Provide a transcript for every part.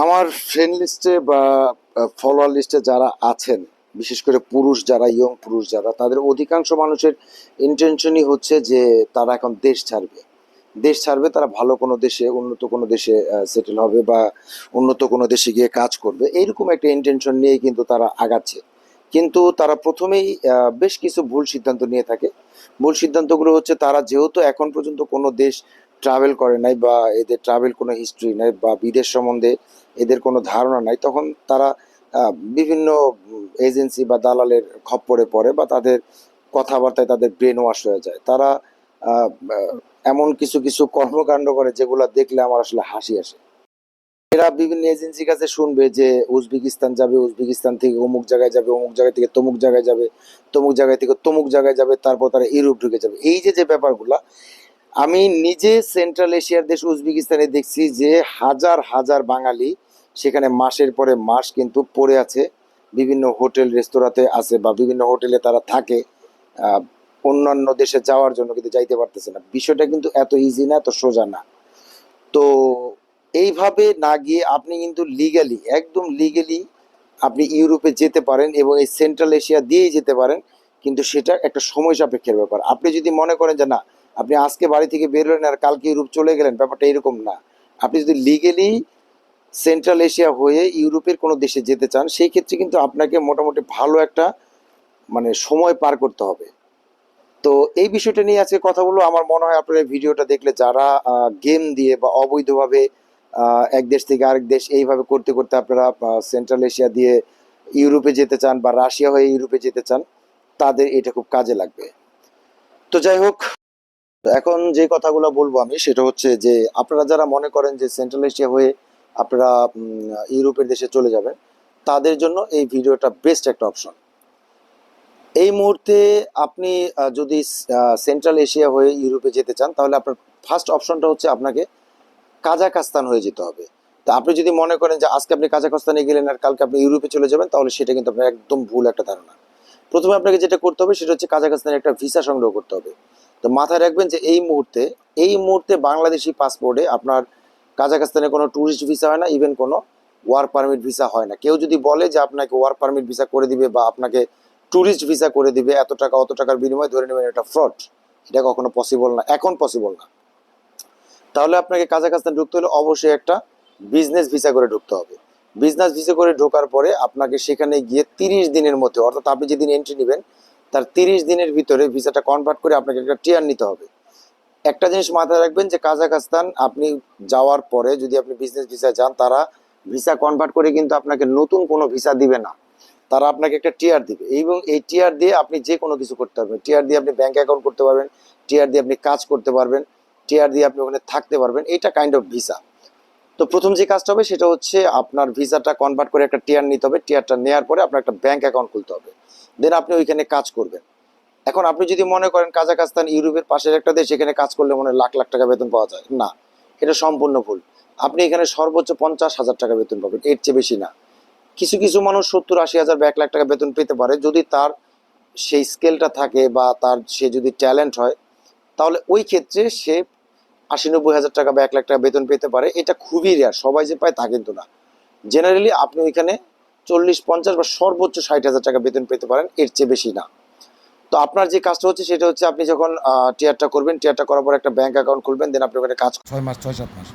আমার ফ্রেন্ড লিস্টে বা ফলোয়ার লিস্টে যারা আছেন, বিশেষ করে পুরুষ যারা, ইয়ং পুরুষ যারা, তাদের অধিকাংশ মানুষের ইন্টেনশনই হচ্ছে যে তারা এখন দেশ ছাড়বে, তারা ভালো কোনো দেশে, উন্নত কোনো দেশে সেটেল হবে বা উন্নত কোনো দেশে গিয়ে কাজ করবে, এইরকম একটা ইন্টেনশন নিয়ে কিন্তু তারা আগাচ্ছে। কিন্তু তারা প্রথমেই বেশ কিছু ভুল সিদ্ধান্ত নিয়ে থাকে। ভুল সিদ্ধান্তগুলো হচ্ছে, তারা যেহেতু এখন পর্যন্ত কোনো দেশ ট্রাভেল করে নাই বা এদের ট্রাভেল কোনো হিস্ট্রি নাই বা বিদেশ সম্বন্ধে এদের কোনো ধারণা নাই, তখন তারা বিভিন্ন এজেন্সি বা দালালের খপ্পরে পড়ে বা তাদের কথাবার্তায় তাদের ব্রেন ওয়াশ হয়ে যায়। তারা আহ, আহ, এমন কিছু কিছু কর্মকাণ্ড করে যেগুলো দেখলে আমার আসলে হাসি আসে। এরা বিভিন্ন এজেন্সির কাছে শুনবে যে উজবেকিস্তান যাবে, উজবেকিস্তান থেকে অমুক জায়গায় যাবে, অমুক জায়গা থেকে তমুক জায়গায় যাবে, তমুক জায়গা থেকে তমুক জায়গায় যাবে, তারপর তারা ইউরোপ ঢুকে যাবে। এই যে যে ব্যাপারগুলা, আমি নিজে সেন্ট্রাল এশিয়ার দেশ উজবেকিস্তানে দেখছি যে হাজার হাজার বাঙালি সেখানে মাসের পরে মাস কিন্তু পড়ে আছে, বিভিন্ন হোটেল রেস্তোরাঁতে আছে বা বিভিন্ন হোটেলে তারা থাকে আহ, অন্যান্য দেশে যাওয়ার জন্য, কিন্তু যাইতে পারতেছে না। বিষয়টা কিন্তু এত ইজি না, এত সোজা না। তো এইভাবে না গিয়ে আপনি কিন্তু লিগ্যালি, একদম লিগ্যালি আপনি ইউরোপে যেতে পারেন এবং এই সেন্ট্রাল এশিয়া দিয়েই যেতে পারেন। কিন্তু সেটা একটা সময় সাপেক্ষের ব্যাপার। আপনি যদি মনে করেন যে না, আপনি আজকে বাড়ি থেকে বেরোলেন আর কালকে ইউরোপ চলে গেলেন, ব্যাপারটা এরকম না। আপনি যদি লিগেলি সেন্ট্রাল এশিয়া হয়ে ইউরোপের কোনো দেশে যেতে চান, সেই ক্ষেত্রে কিন্তু আপনাকে মোটামুটি ভালো একটা মানে সময় পার করতে হবে। তো এই বিষয়টা নিয়ে আজকে কথা বলবো। আমার মনে হয় আপনারা এই ভিডিওটা দেখলে, যারা গেম দিয়ে বা অবৈধভাবে এক দেশ থেকে আরেক দেশ এইভাবে করতে করতে আপনারা সেন্ট্রাল এশিয়া দিয়ে ইউরোপে যেতে চান বা রাশিয়া হয়ে ইউরোপে যেতে চান, তাদের এটা খুব কাজে লাগবে। তো যাই হোক, এখন যে কথাগুলো বলবো আমি, সেটা হচ্ছে যে আপনারা যারা মনে করেন যে সেন্ট্রাল এশিয়া হয়ে আপনারা ইউরোপের দেশে চলে যাবেন, তাদের জন্য এই ভিডিওটা বেস্ট একটা অপশন। এই মুহূর্তে আপনি যদি সেন্ট্রাল এশিয়া হয়ে ইউরোপে যেতে চান, তাহলে আপনার ফার্স্ট অপশনটা হচ্ছে আপনাকে কাজাকস্তান হয়ে যেতে হবে। তা আপনি যদি মনে করেন যে আজকে আপনি কাজাকস্তানে গেলেন আর কালকে আপনি ইউরোপে চলে যাবেন, তাহলে সেটা কিন্তু আপনার একদম ভুল একটা ধারণা। প্রথমে আপনাকে যেটা করতে হবে সেটা হচ্ছে কাজাকস্তানের একটা ভিসা সংগ্রহ করতে হবে। তো মাথায় রাখবেন যে এই মুহূর্তে বাংলাদেশি পাসপোর্টে আপনার কাজাকস্তানে কোনো ট্যুরিস্ট ভিসা হয় না, ইভেন কোনো ওয়ার্ক পারমিট ভিসা হয় না। কেউ যদি বলে যে আপনাকে ওয়ার্ক পারমিট ভিসা করে দিবে বা আপনাকে ট্যুরিস্ট ভিসা করে দিবে এত টাকা অত টাকার বিনিময়ে, ধরে নেবেন এটা ফ্রড। এটা কখনো পসিবল না, এখন পসিবল না। তাহলে আপনাকে কাজাকস্তান ঢুকতে হলে অবশ্যই একটা বিজনেস ভিসা করে ঢুকতে হবে। বিজনেস ভিসা করে ঢোকার পরে আপনাকে সেখানে গিয়ে 30 দিনের মধ্যে, অর্থাৎ আপনি যেদিন এন্ট্রি নেবেন তার 30 দিনের ভিতরে ভিসাটা কনভার্ট করে আপনাকে একটা টিআর নিতে হবে। একটা জিনিস মাথায় রাখবেন যে কাজাকস্তান আপনি যাওয়ার পরে যদি আপনি বিজনেস ভিসা যান, তারা ভিসা কনভার্ট করে কিন্তু আপনাকে নতুন কোনো ভিসা দিবে না। তারা আপনাকে একটা টিআর দিবে এবং এই টিআর দিয়ে আপনি যে কোনো কিছু করতে পারবেন। টিআর দিয়ে আপনি ব্যাংক অ্যাকাউন্ট করতে পারবেন, টিআর দিয়ে আপনি কাজ করতে পারবেন, টিআর দিয়ে আপনি ওখানে থাকতে পারবেন। এটা কাইন্ড অফ ভিসা। তো প্রথম যে কাজটা হবে সেটা হচ্ছে আপনার ভিসাটা কনভার্ট করে একটা টিআর নিতে হবে। টিআরটা নেওয়ার পরে আপনার একটা ব্যাংক অ্যাকাউন্ট খুলতে হবে, দেন আপনি ওইখানে কাজ করবেন। এখন আপনি যদি মনে করেন কাজাকস্তান ইউরোপের পাশের একটা দেশ, এখানে কাজ করলে মনে হয় লাখ লাখ টাকা বেতন পাওয়া যায়, না, এটা সম্পূর্ণ ভুল। আপনি এখানে সর্বোচ্চ 50,000 টাকা বেতন পাবেন, এর চেয়ে বেশি না। কিছু কিছু মানুষ 70-80 হাজার বা 1 লাখ টাকা বেতন পেতে পারে, যদি তার সেই স্কেলটা থাকে বা তার সে যদি ট্যালেন্ট হয়, তাহলে ওই ক্ষেত্রে সে 80-90 হাজার টাকা বা 1 লাখ টাকা বেতন পেতে পারে। এটা খুবই রেয়ার, সবাই যে পায় তা কিন্তু না। জেনারেলি আপনি ওইখানে 40-50 বা সর্বোচ্চ 60 হাজার টাকা বেতন পেতে পারেন, এর চেয়ে বেশি না। তো আপনার যে কাজটা হচ্ছে সেটা হচ্ছে, আপনি যখন টিআরটা করবেন, টিআরটা করার পর একটা ব্যাংক অ্যাকাউন্ট খুলবেন, দেন আপনি ওখানে কাজ 6 মাস 6-7 মাস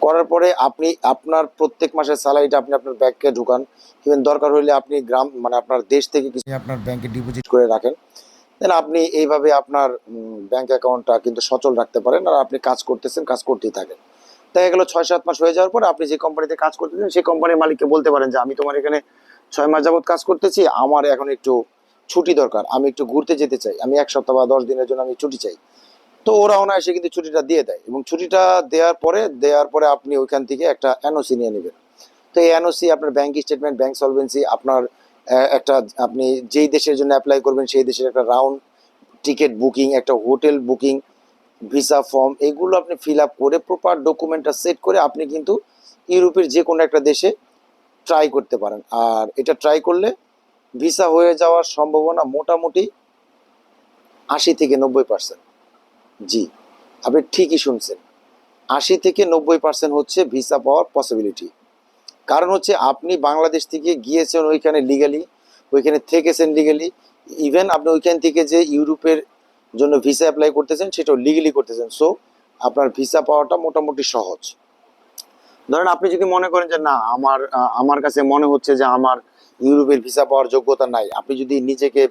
করার পরে আপনি আপনার প্রত্যেক মাসের স্যালারিটা আপনি আপনার ব্যাংকে ঢুকান। ইভেন দরকার হলে আপনি গ্রাম মানে আপনার দেশ থেকে কিছু আপনার ব্যাংকে ডিপোজিট করে রাখেন। দেন আপনি এইভাবে আপনার ব্যাংক অ্যাকাউন্টটা কিন্তু সচল রাখতে পারেন আর আপনি কাজ করতেছেন, কাজ করতেই থাকেন। দেখা গেলো 6-7 মাস হয়ে যাওয়ার পরে আপনি যে কোম্পানিতে কাজ করতেছেন সেই কোম্পানির মালিককে বলতে পারেন যে আমি তোমার এখানে 6 মাস যাবত কাজ করতেছি, আমার এখন একটু ছুটি দরকার, আমি একটু ঘুরতে যেতে চাই, আমি 1 সপ্তাহ বা 10 দিনের জন্য আমি ছুটি চাই। তো ওরা অনায়াসে কিন্তু ছুটিটা দিয়ে দেয় এবং ছুটিটা দেওয়ার পরে আপনি ওইখান থেকে একটা এনওসি নিয়ে নেবেন। তো এই এনওসি, আপনার ব্যাংক স্টেটমেন্ট, ব্যাংক সলভেন্সি, আপনার একটা আপনি যেই দেশের জন্য অ্যাপ্লাই করবেন সেই দেশের একটা রাউন্ড টিকিট বুকিং, একটা হোটেল বুকিং, ভিসা ফর্ম, এগুলো আপনি ফিল আপ করে প্রপার ডকুমেন্টটা সেট করে আপনি কিন্তু ইউরোপের যে কোনো একটা দেশে ট্রাই করতে পারেন। আর এটা ট্রাই করলে ভিসা হয়ে যাওয়ার সম্ভাবনা মোটামুটি 80-90%। জি, আপনি ঠিকই শুনছেন, 80-90% হচ্ছে ভিসা পাওয়ার পসিবিলিটি। কারণ হচ্ছে আপনি বাংলাদেশ থেকে গিয়েছেন ওইখানে লিগালি, ওইখানে থেকেছেন লিগালি, ইভেন আপনি ওইখান থেকে যে ইউরোপের জন্য ভিসা অ্যাপ্লাই করতেছেন সেটাও লিগালি করতেছেন। সো আপনার ভিসা পাওয়াটা মোটামুটি সহজ। ধরেন আপনি যদি মনে করেন যে না আমার কাছে মনে হচ্ছে যে আমার ইউরোপের ভিসা পাওয়ার যোগ্যতা নাই, আপনি যদি নিজেকে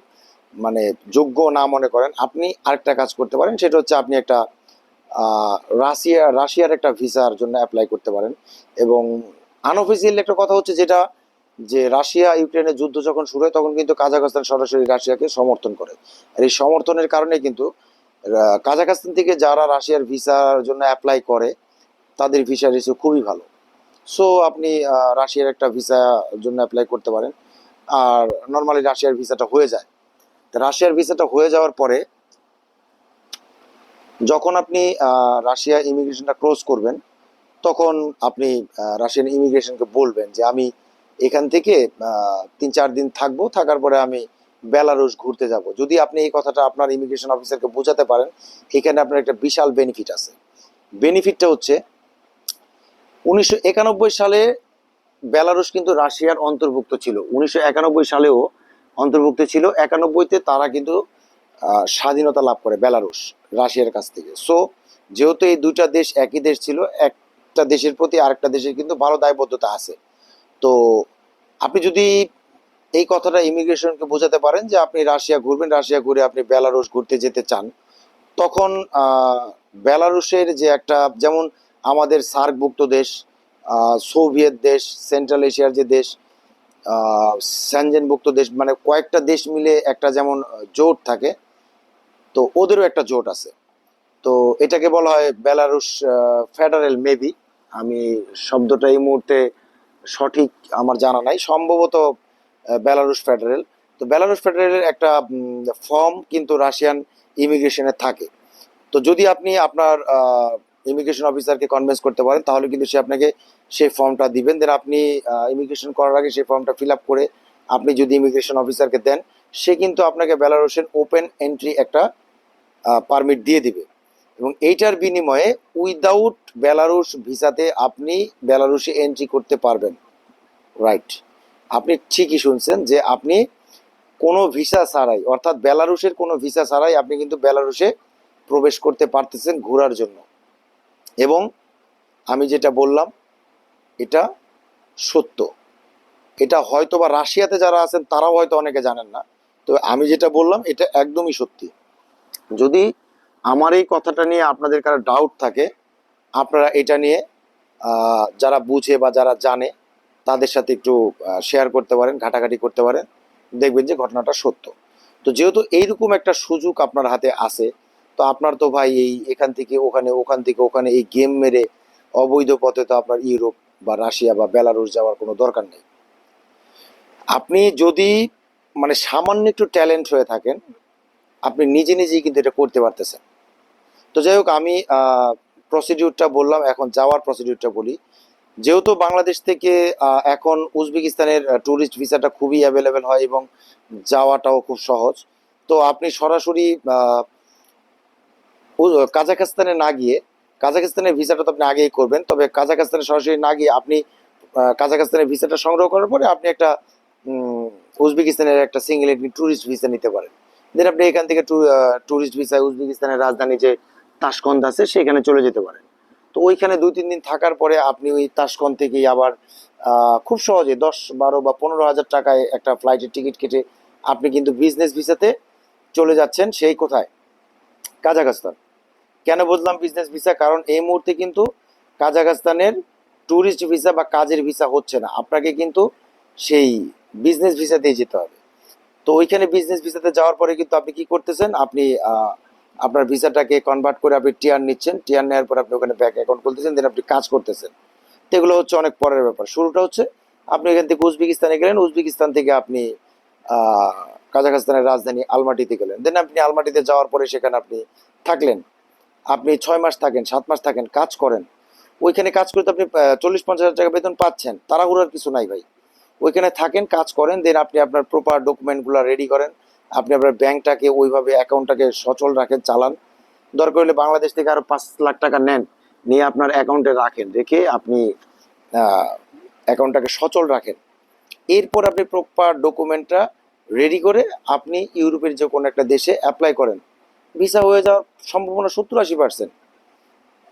মানে যোগ্য না মনে করেন, আপনি আরেকটা কাজ করতে পারেন, সেটা হচ্ছে আপনি একটা রাশিয়ার একটা ভিসার জন্য অ্যাপ্লাই করতে পারেন। এবং আনঅফিসিয়াল একটা কথা হচ্ছে যেটা, যে রাশিয়া ইউক্রেনের যুদ্ধ যখন শুরু হয় তখন কিন্তু কাজাখস্তান সরাসরি রাশিয়াকে সমর্থন করে। আর এই সমর্থনের কারণে কিন্তু কাজাখস্তান থেকে যারা রাশিয়ার ভিসার জন্য অ্যাপ্লাই করে তাদের ভিসা রেসিও খুবই ভালো। সো আপনি রাশিয়ার একটা ভিসা জন্য অ্যাপ্লাই করতে পারেন। আর নর্মালি রাশিয়ার ভিসাটা হয়ে যায়। তো রাশিয়ার ভিসাটা হয়ে যাওয়ার পরে যখন আপনি রাশিয়া ইমিগ্রেশনটা ক্লোজ করবেন, তখন আপনি রাশিয়ান ইমিগ্রেশনকে বলবেন যে আমি এখান থেকে 3-4 দিন থাকবো, থাকার পরে আমি বেলারুশ ঘুরতে যাব। যদি আপনি এই কথাটা আপনার ইমিগ্রেশন অফিসারকে বোঝাতে পারেন, এখানে আপনার একটা বিশাল বেনিফিট আছে। বেনিফিটটা হচ্ছে 1991 সালে বেলারুশ কিন্তু রাশিয়ার অন্তর্ভুক্ত ছিল, 1991 সালেও অন্তর্ভুক্ত ছিল। 91-তে তারা কিন্তু স্বাধীনতা লাভ করে বেলারুশ রাশিয়ার কাছ থেকে। সো যেহেতু এই দুইটা দেশ একই দেশ ছিল, একটা দেশের প্রতি আরেকটা দেশের কিন্তু ভালো দায়বদ্ধতা আছে। তো আপনি যদি এই কথাটা ইমিগ্রেশনকে বোঝাতে পারেন যে আপনি রাশিয়া ঘুরবেন, রাশিয়া ঘুরে আপনি বেলারুশ ঘুরতে যেতে চান, তখন বেলারুশের যে একটা, যেমন আমাদের সার্কভুক্ত দেশ, সোভিয়েত দেশ, সেন্ট্রাল এশিয়ার যে দেশ, সেনজেনভুক্ত দেশ, মানে কয়েকটা দেশ মিলে একটা যেমন জোট থাকে, তো ওদেরও একটা জোট আছে। তো এটাকে বলা হয় বেলারুশ ফেডারেল মেবি, আমি শব্দটা এই মুহূর্তে সঠিক আমার জানা নাই, সম্ভবত বেলারুশ ফেডারেল। তো বেলারুশ ফেডারেলের একটা ফর্ম কিন্তু রাশিয়ান ইমিগ্রেশনে থাকে। তো যদি আপনি আপনার ইমিগ্রেশন অফিসারকে কনভিন্স করতে পারেন, তাহলে কিন্তু সে আপনাকে সেই ফর্মটা দিবেন। দেন আপনি ইমিগ্রেশন করার আগে সেই ফর্মটা ফিল আপ করে আপনি যদি ইমিগ্রেশন অফিসারকে দেন, সে কিন্তু আপনাকে বেলারুশের ওপেন এন্ট্রি একটা পারমিট দিয়ে দিবে। এবং এইটার বিনিময়ে উইদাউট বেলারুশ ভিসাতে আপনি বেলারুশে এন্ট্রি করতে পারবেন। রাইট, আপনি ঠিকই শুনছেন যে আপনি কোনো ভিসা ছাড়াই, অর্থাৎ বেলারুশের কোনো ভিসা ছাড়াই আপনি কিন্তু বেলারুশে প্রবেশ করতে পারতেছেন ঘোরার জন্য। এবং আমি যেটা বললাম এটা সত্য। এটা হয়তো বা রাশিয়াতে যারা আছেন তারাও হয়তো অনেকে জানেন না, তো আমি যেটা বললাম এটা একদমই সত্যি। যদি আমার এই কথাটা নিয়ে আপনাদের কারো ডাউট থাকে, আপনারা এটা নিয়ে যারা বুঝে বা যারা জানে তাদের সাথে একটু শেয়ার করতে পারেন, ঘাটাঘাটি করতে পারেন, দেখবেন যে ঘটনাটা সত্য। তো যেহেতু এইরকম একটা সুযোগ আপনার হাতে আছে, তো আপনার তো ভাই এই এখান থেকে ওখানে, ওখান থেকে ওখানে এই গেম মেরে অবৈধ পথে তো আপনার ইউরোপ বা রাশিয়া বা বেলারুশ যাওয়ার কোনো দরকার নেই। আপনি যদি মানে সামান্য একটু ট্যালেন্ট হয়ে থাকেন, আপনি নিজে নিজেই কিন্তু এটা করতে পারতেছেন। তো যাই হোক, আমি প্রসিডিউরটা বললাম, এখন যাওয়ার প্রসিডিউরটা বলি। যেহেতু বাংলাদেশ থেকে এখন উজবেকিস্তানের ট্যুরিস্ট ভিসাটা খুবই অ্যাভেলেবেল হয় এবং যাওয়াটাও খুব সহজ। তো আপনি সরাসরি কাজাখস্তানে না গিয়ে, কাজাখস্তানের ভিসাটা তো আপনি আগেই করবেন, তবে কাজাখস্তানে সরাসরি না গিয়ে আপনি কাজাখস্তানের ভিসাটা সংগ্রহ করার পরে আপনি একটা উজবেকিস্তানের একটা সিঙ্গেল ট্যুরিস্ট ভিসা নিতে পারেন। দেন আপনি এখান থেকে ট্যুরিস্ট ভিসায় উজবেকিস্তানের রাজধানী যে তাশকন্দ আছে সেখানে চলে যেতে পারেন। তো ওইখানে 2-3 দিন থাকার পরে আপনি ওই তাশকন্দ থেকেই আবার খুব সহজে 10-12 বা 15 হাজার টাকায় একটা ফ্লাইটের টিকিট কেটে আপনি কিন্তু বিজনেস ভিসাতে চলে যাচ্ছেন। সেই কোথায়? কাজাখস্তান। কেন বললাম বিজনেস ভিসা? কারণ এই মুহূর্তে কিন্তু কাজাখস্তানের ট্যুরিস্ট ভিসা বা কাজের ভিসা হচ্ছে না, আপনাকে কিন্তু সেই বিজনেস ভিসাতেই যেতে হবে। তো ওইখানে বিজনেস ভিসাতে যাওয়ার পরে কিন্তু আপনি কি করতেছেন, আপনি আপনার ভিসাটাকে কনভার্ট করে আপনি টিআর নিচ্ছেন, টিআর নেওয়ার পর আপনি ওখানে ব্যাংক অ্যাকাউন্ট খুলতেছেন, দেন আপনি কাজ করতেছেন। তো এগুলো হচ্ছে অনেক পরের ব্যাপার। শুরুটা হচ্ছে আপনি এখান থেকে উজবেকিস্তানে গেলেন, উজবেকিস্তান থেকে আপনি কাজাখস্তানের রাজধানী আলমাটিতে গেলেন, দেন আপনি আলমাটিতে যাওয়ার পরে সেখানে আপনি থাকলেন, আপনি 6 মাস থাকেন, 7 মাস থাকেন, কাজ করেন। ওইখানে কাজ করতে আপনি 40-50 হাজার টাকা বেতন পাচ্ছেন, তাড়াহুড়ার কিছু নাই ভাই। ওইখানে থাকেন, কাজ করেন, দেন আপনি আপনার প্রপার ডকুমেন্টগুলো রেডি করেন, আপনি আপনার ব্যাংকটাকে ওইভাবে অ্যাকাউন্টটাকে সচল রাখেন, চালান। দরকার হলে বাংলাদেশ থেকে আরো 5 লাখ টাকা নেন, নিয়ে আপনার অ্যাকাউন্টে রাখেন, রেখে আপনি অ্যাকাউন্টটাকে সচল রাখেন, এরপর আপনি প্রপার ডকুমেন্টটা রেডি করে আপনি ইউরোপের যে কোনো একটা দেশে অ্যাপ্লাই করেন, ভিসা হয়ে যাওয়ার সম্ভাবনা 70-80%।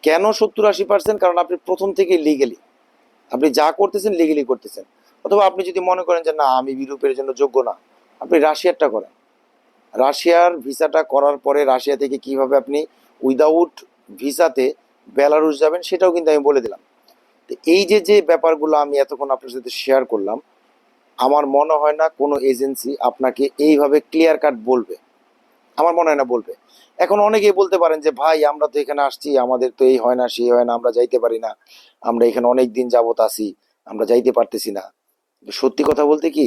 কেন 70-80%? কারণ আপনি প্রথম থেকেই লিগেলি, আপনি যা করতেছেন লিগেলি করতেছেন। অথবা আপনি যদি মনে করেন যে না আমি ইউরোপের জন্য যোগ্য না, আপনি রাশিয়ারটা করেন। রাশিয়ার ভিসাটা করার পরে রাশিয়া থেকে কিভাবে আপনি উইদাউট ভিসাতে বেলারুশ যাবেন সেটাও কিন্তু আমি বলে দিলাম। তো এই যে যে ব্যাপারগুলো আমি এতক্ষণ আপনার সাথে শেয়ার করলাম, আমার মনে হয় না কোনো এজেন্সি আপনাকে এইভাবে ক্লিয়ার কাট বলবে, আমার মনে হয় না বলবে। এখন অনেকেই বলতে পারেন যে ভাই আমরা তো এখানে আসছি, আমাদের তো এই হয় না সেই হয় না, আমরা যাইতে পারি না, আমরা এখানে অনেক দিন যাবত আছি, আমরা যাইতে পারতেছি না। সত্যি কথা বলতে কি,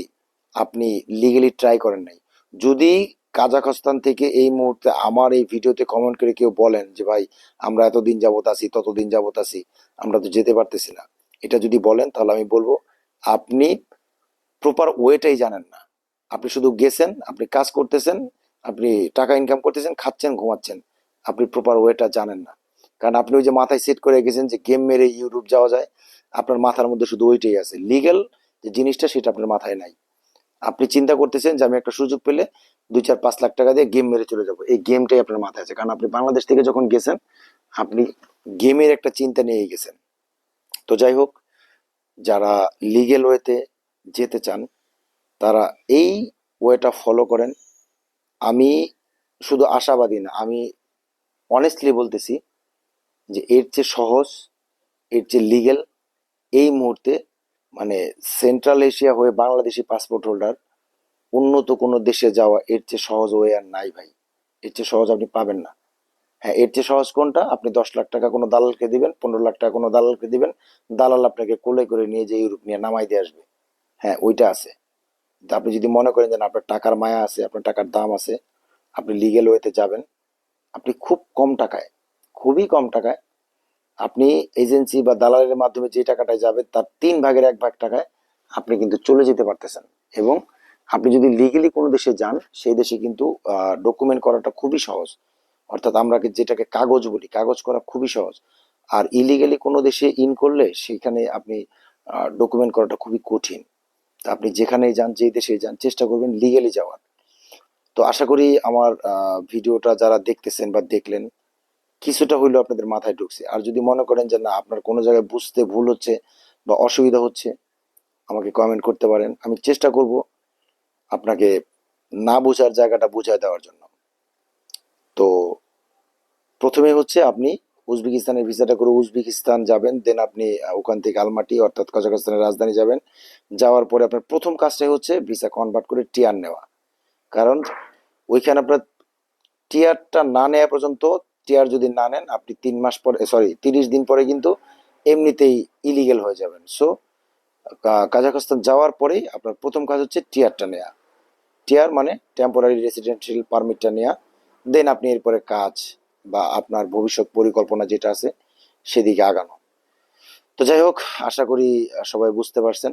আপনি লিগেলি ট্রাই করেন নাই। যদি কাজাখস্তান থেকে এই মুহূর্তে আমার এই ভিডিওতে কমেন্ট করে কেউ বলেন যে ভাই আমরা এতদিন যাবত আছি, ততদিন যাবত আছি, আমরা তো যেতে পারতেছি না, এটা যদি বলেন তাহলে আমি বলবো আপনি প্রপার ওয়েটাই জানেন না। আপনি শুধু গেছেন, আপনি কাজ করতেছেন, আপনি টাকা ইনকাম করতেছেন, খাচ্ছেন, ঘুমাচ্ছেন, আপনি প্রপার ওয়েটা জানেন না। কারণ আপনি ওই যে মাথায় সেট করে গেছেন যে গেম মেরে ইউরোপ যাওয়া যায়, আপনার মাথার মধ্যে শুধু ওইটাই আছে, লিগেল যে জিনিসটা সেটা আপনার মাথায় নাই। আপনি চিন্তা করতেছেন যে আমি একটা সুযোগ পেলে 2-4-5 লাখ টাকা দিয়ে গেম মেরে চলে যাবো, এই গেমটাই আপনার মাথায় আছে। কারণ আপনি বাংলাদেশ থেকে যখন গেছেন আপনি গেমের একটা চিন্তা নিয়ে গেছেন। তো যাই হোক, যারা লিগেল ওয়েতে যেতে চান তারা এই ওয়েটা ফলো করেন। আমি শুধু আশাবাদী না, আমি অনেস্টলি বলতেছি যে এর চেয়ে সহজ, এর চেয়ে লিগেল এই মুহূর্তে, মানে সেন্ট্রাল এশিয়া হয়ে বাংলাদেশি পাসপোর্ট হোল্ডার উন্নত কোনো দেশে যাওয়া এর চেয়ে সহজ ওয়ে আর নাই ভাই। এর চেয়ে সহজ আপনি পাবেন না। হ্যাঁ, এর চেয়ে সহজ কোনটা? আপনি 10 লাখ টাকা কোনো দালালকে দিবেন, 15 লাখ টাকা কোনো দালালকে দিবেন, দালাল আপনাকে কোলে করে নিয়ে যে ইউরোপ নিয়ে নামাই দিয়ে আসবে। হ্যাঁ, ওইটা আছে। তা আপনি যদি মনে করেন যে না, আপনার টাকার মায়া আছে, আপনার টাকার দাম আছে, আপনি লিগেল ওয়েতে যাবেন, আপনি খুব কম টাকায়, খুবই কম টাকায়, আপনি এজেন্সি বা দালালের মাধ্যমে যে টাকাটায় যাবে তার 3/1 টাকায় আপনি কিন্তু চলে যেতে পারতেছেন। এবং আপনি যদি লিগেলি কোনো দেশে যান সেই দেশে কিন্তু ডকুমেন্ট করাটা খুবই সহজ। অর্থাৎ আমরা যেটাকে কাগজ বলি, কাগজ করা খুবই সহজ। আর ইলিগেলি কোনো দেশে ইন করলে সেখানে আপনি ডকুমেন্ট করাটা খুবই কঠিন। তা আপনি যেখানেই যান, যেই দেশে যান, চেষ্টা করবেন লিগেলি যাওয়ার। তো আশা করি আমার ভিডিওটা যারা দেখতেছেন বা দেখলেন কিছুটা হইলেও আপনাদের মাথায় ঢুকছে। আর যদি মনে করেন যে না আপনার কোনো জায়গায় বুঝতে ভুল হচ্ছে বা অসুবিধা হচ্ছে, আমাকে কমেন্ট করতে পারেন, আমি চেষ্টা করব আপনাকে না বোঝার জায়গাটা বুঝায় দেওয়ার জন্য। তো প্রথমে হচ্ছে আপনি উজবেকিস্তানের ভিসাটা করে উজবেকিস্তান যাবেন, দেন আপনি ওখান থেকে আলমাটি অর্থাৎ কাজাখস্তানের রাজধানী যাবেন। যাওয়ার পরে আপনার প্রথম কাজটাই হচ্ছে ভিসা কনভার্ট করে টিআর নেওয়া। কারণ ওইখানে আপনার টিআরটা না নেওয়া পর্যন্ত, টিআর যদি না নেন আপনি 3 মাস পরে, সরি 30 দিন পরে কিন্তু এমনিতেই ইলিগেল হয়ে যাবেন। সো কাজাখস্তান যাওয়ার পরেই আপনার প্রথম কাজ হচ্ছে টিআরটা নেওয়া। টিআর মানে টেম্পোরারি রেসিডেন্সিয়াল পারমিটটা নেওয়া। দেন আপনি এরপরে কাজ বা আপনার ভবিষ্যৎ পরিকল্পনা যেটা আছে সেদিকে আগানো। তো যাই হোক, আশা করি সবাই বুঝতে পারছেন।